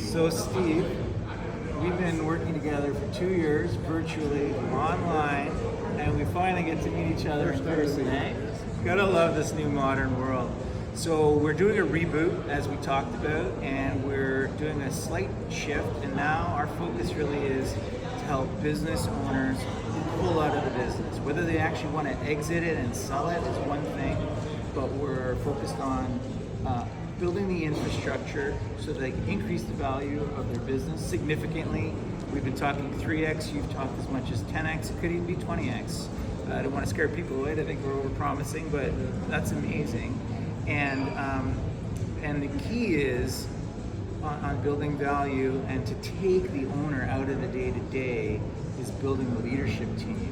So Steve, we've been working together for 2 years, virtually, online, and we finally get to meet each other in person, eh? Gotta love this new modern world. So we're doing a reboot, as we talked about, and we're doing a slight shift, and now our focus really is to help business owners pull out of the business. Whether they actually want to exit it and sell it is one thing, but we're focused on building the infrastructure so they can increase the value of their business significantly. We've been talking 3x, you've talked as much as 10x, it could even be 20x. I don't want to scare people away, I think we're over-promising, but that's amazing. And the key is on building value, and to take the owner out of the day-to-day is building the leadership team.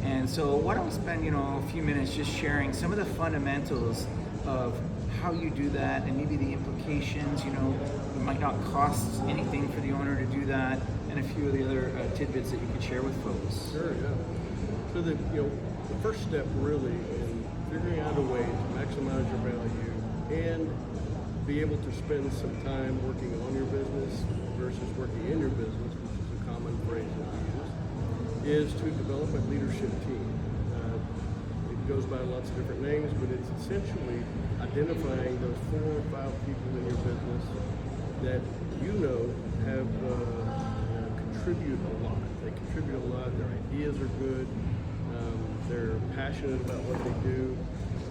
And so why don't we spend a few minutes just sharing some of the fundamentals of how you do that, and maybe the implications. It might not cost anything for the owner to do that, and a few of the other tidbits that you could share with folks. Sure, yeah. So the first step really in figuring out a way to maximize your value and be able to spend some time working on your business versus working in your business, which is a common phrase that we use, is to develop a leadership team. It goes by lots of different names, but it's essentially identifying those 4 or 5 people in your business that have contribute a lot. They contribute a lot. Their ideas are good. They're passionate about what they do.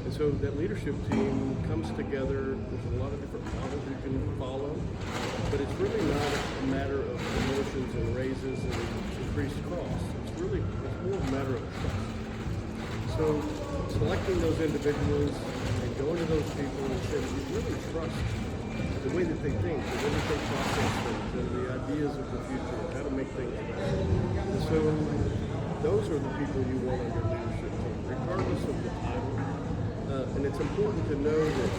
And so that leadership team comes together. There's a lot of different models you can follow, but it's really not a matter of promotions and raises and increased costs. It's more a matter of trust. So selecting those individuals and going to those people and saying, you really trust the way that they think, the way that they process things, and the ideas of the future, how to make things better. And so those are the people you want on your leadership team, regardless of the title. And it's important to know that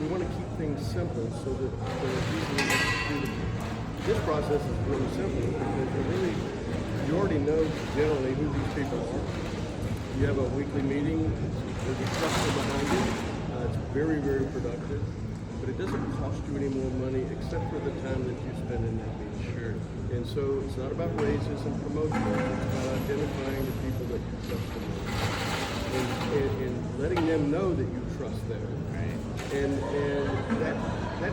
we want to keep things simple so that they're easily executable. This process is really simple because you already know generally who these people are. You have a weekly meeting, there's a structure behind it. It's very, very productive, but it doesn't cost you any more money except for the time that you spend in that meeting. Sure. And so it's not about raises and promotions, it's about identifying the people that you trust the most. And letting them know that you trust them. Right. And that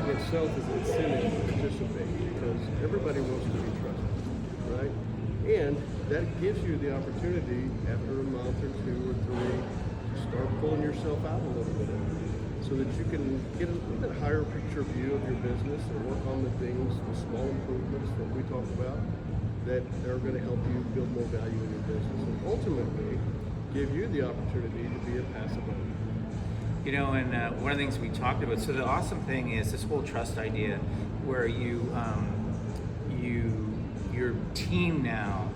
in itself is an incentive to participate because everybody wants to be trusted, right? And that gives you the opportunity after a month or 2 or 3 to start pulling yourself out a little bit so that you can get a little bit higher picture view of your business and work on the things, the small improvements that we talk about that are going to help you build more value in your business and ultimately give you the opportunity to be a passive owner. And one of the things we talked about, so the awesome thing is this whole trust idea where your team now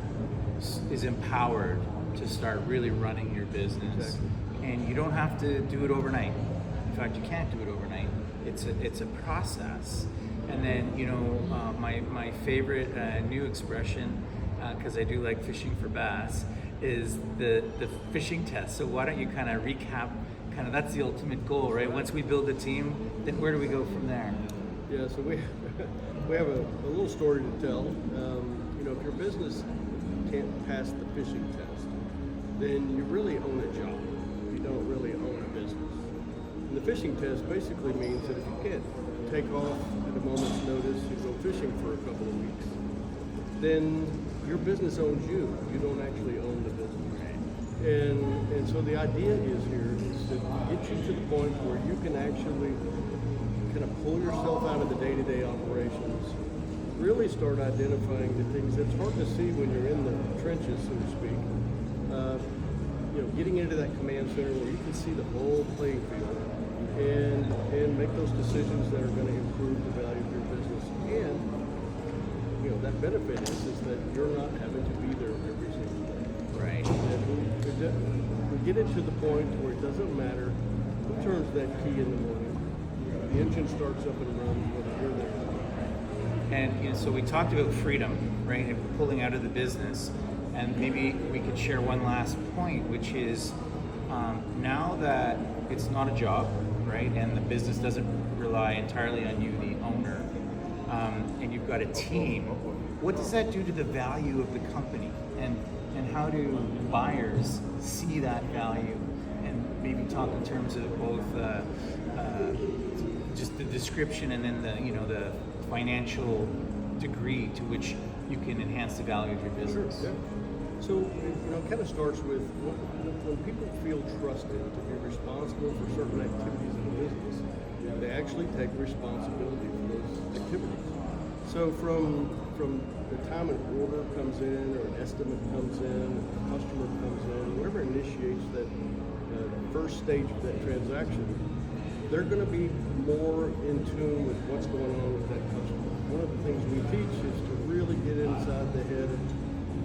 is empowered to start really running your business. Exactly. And you don't have to do it overnight. In fact, you can't do it overnight. It's a process. And then, my favorite new expression, because I do like fishing for bass, is the fishing test. So why don't you kind of recap, that's the ultimate goal, right? Once we build a team, then where do we go from there? Yeah, so we have a little story to tell. If your business can't pass the fishing test, then you really own a job. You don't really own a business. And the fishing test basically means that if you can't take off at a moment's notice and go fishing for a couple of weeks, then your business owns you. You don't actually own the business. And so the idea is to get you to the point where you can actually kind of pull yourself out of the day-to-day operations, really start identifying the things that's hard to see when you're in the trenches, so to speak. Getting into that command center where you can see the whole playing field and make those decisions that are going to improve the value of your business. And that benefit is that you're not having to be there every single day. Right. And we get it to the point where it doesn't matter who turns that key in the morning. The engine starts up and runs whether you're there. And so we talked about freedom, right, and pulling out of the business. And maybe we could share one last point, which is now that it's not a job, right, and the business doesn't rely entirely on you, the owner, and you've got a team, what does that do to the value of the company? And how do buyers see that value? And maybe talk in terms of both just the description and then the financial degree to which you can enhance the value of your business. Sure, yeah. So, it kind of starts with when people feel trusted to be responsible for certain activities in the business, they actually take responsibility for those activities. So from the time an order comes in or an estimate comes in, a customer comes in, whoever initiates that first stage of that transaction, they're going to be more in tune with what's going on with that customer. One of the things we teach is to really get inside the head of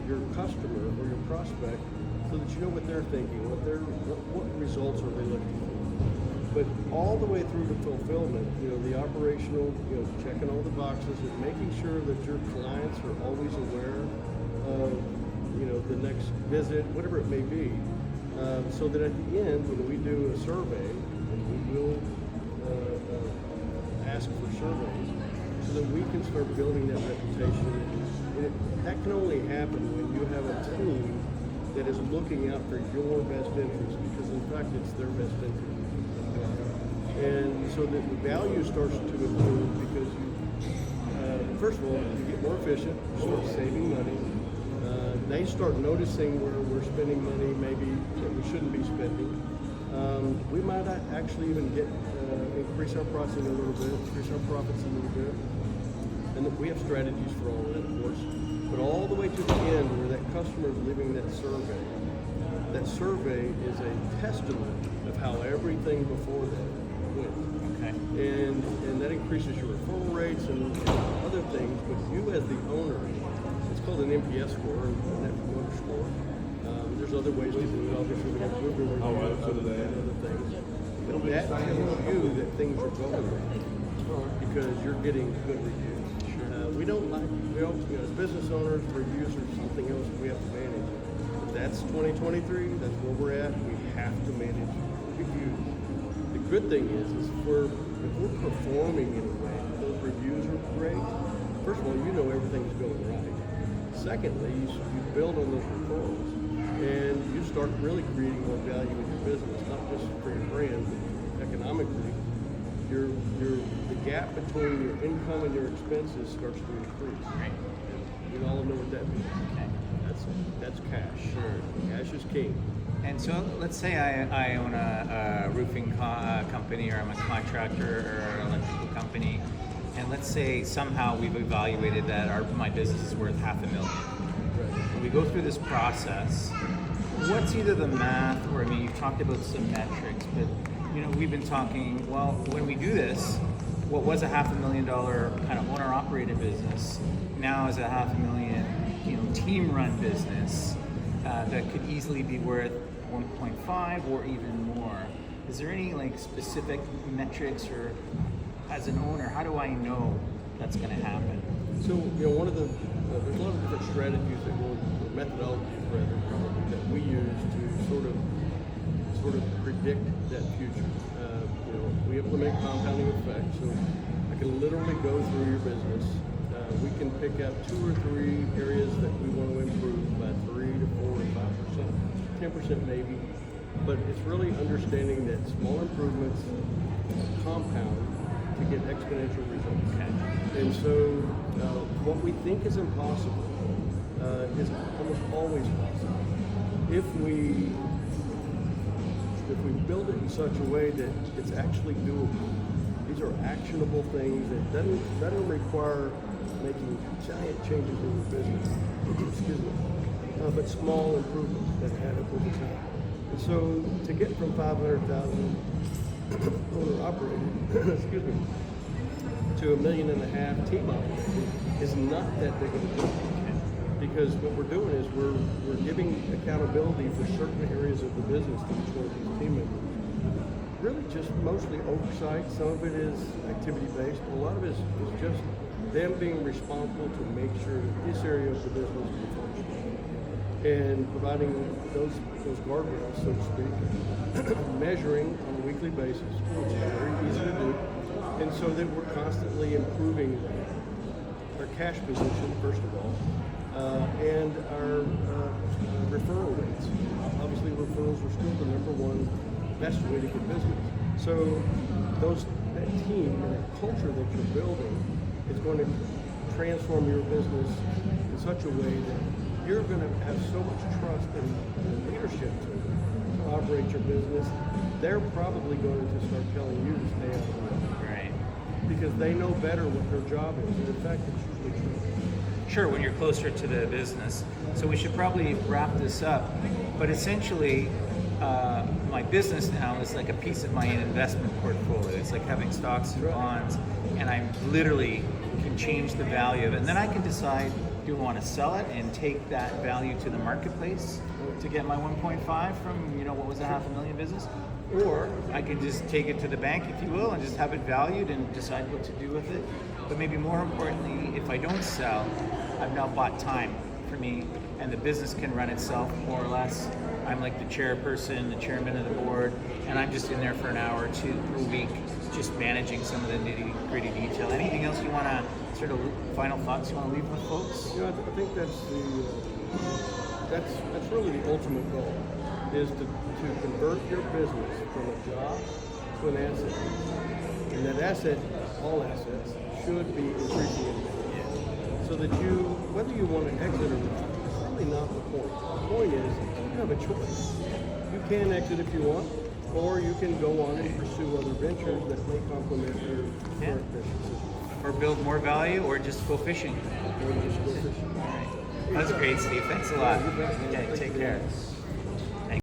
your customer or your prospect so that you know what they're thinking, what results are they looking for. But all the way through to fulfillment, the operational, checking all the boxes and making sure that your clients are always aware of, the next visit, whatever it may be, so that at the end, when we do a survey, and we will ask for surveys, so that we can start building that reputation. And that can only happen when you have a team that is looking out for your best interest, because in fact it's their best interest. And so that the value starts to improve because first of all, you get more efficient, you start saving money. They start noticing where we're spending money maybe that we shouldn't be spending. We might actually even increase our pricing a little bit, increase our profits a little bit. And we have strategies for all of that, of course. But all the way to the end where that customer is leaving that survey is a testament of how everything before that went. Okay. And that increases your referral rates and other things, but you as the owner, it's called an NPS score, a Net Promoter Score. There's other ways to do it. Obviously, we have Google reviews and other things. But that tells you that things are going right because you're getting good reviews. We don't as business owners, reviews are something else we have to manage. But that's 2023, that's where we're at. We have to manage reviews. The good thing is if we're performing in a way, those reviews are great. First of all, everything's going right. Secondly, you build on those referrals and you start really creating more value in your business, not just for your brand, but economically. The gap between your income and your expenses starts to increase. Right. You all know what that means. Okay. That's cash. Sure. Cash is king. And so let's say I own a roofing company, or I'm a contractor or an electrical company, and let's say somehow we've evaluated that my business is worth $500,000. Right. We go through this process. What's either the math, or you've talked about some metrics, but we've been talking, well, when we do this, what was a $500,000 kind of owner-operated business now is a $500,000, team-run business that could easily be worth 1.5 or even more. Is there any specific metrics, or as an owner, how do I know that's going to happen? So, one of there's a lot of different strategies or methodologies rather that we use to sort of predict that future. We implement compounding effect, so I can literally go through your business. We can pick out 2 or 3 areas that we want to improve by 3 to 4 to 5%, 10% maybe. But it's really understanding that small improvements compound to get exponential results. Okay. And so what we think is impossible is almost always possible if we build it in such a way that it's actually doable. These are actionable things that doesn't require making giant changes in your business. Excuse me. But small improvements that add up over time. And so to get from 500,000 owner operated, excuse me, to $1.5 million team operated is not that big of a deal. Because what we're doing is we're giving accountability for certain areas of the business to each one of these team members. Really just mostly oversight. Some of it is activity-based, but a lot of it is just them being responsible to make sure that this area of the business is functioning. And providing those guardrails, so to speak, measuring on a weekly basis, which is very easy to do, and so that we're constantly improving our cash position, first of all, and our referral rates. Obviously, referrals are still the number one best way to get business. So that team and that culture that you're building is going to transform your business in such a way that you're going to have so much trust in the leadership to operate your business. They're probably going to start telling you to stay out of the way. Right. Because they know better what their job is. And in fact, it's usually true. Sure, when you're closer to the business. So we should probably wrap this up. But essentially, my business now is like a piece of my investment portfolio. It's like having stocks and bonds, and I literally can change the value of it. And then I can decide, do I want to sell it and take that value to the marketplace to get my 1.5 from, what was a $500,000 business? Or I can just take it to the bank, if you will, and just have it valued and decide what to do with it. But maybe more importantly, if I don't sell, I've now bought time for me, and the business can run itself more or less. I'm like the chairperson, the chairman of the board, and I'm just in there for an hour or two per week, just managing some of the nitty-gritty detail. Anything else you want to sort of final thoughts you want to leave with folks? I think that's really the ultimate goal, is to convert your business from a job to an asset. And that asset, all assets, should be increasing in value. So that whether you want to exit or not, is really not the point. The point is, you have a choice. You can exit if you want, or you can go on and pursue other ventures that may complement your current business. Or build more value, or just go fishing. Or just go fishing. All right. That's great, Steve. Thanks a lot. Okay, take care.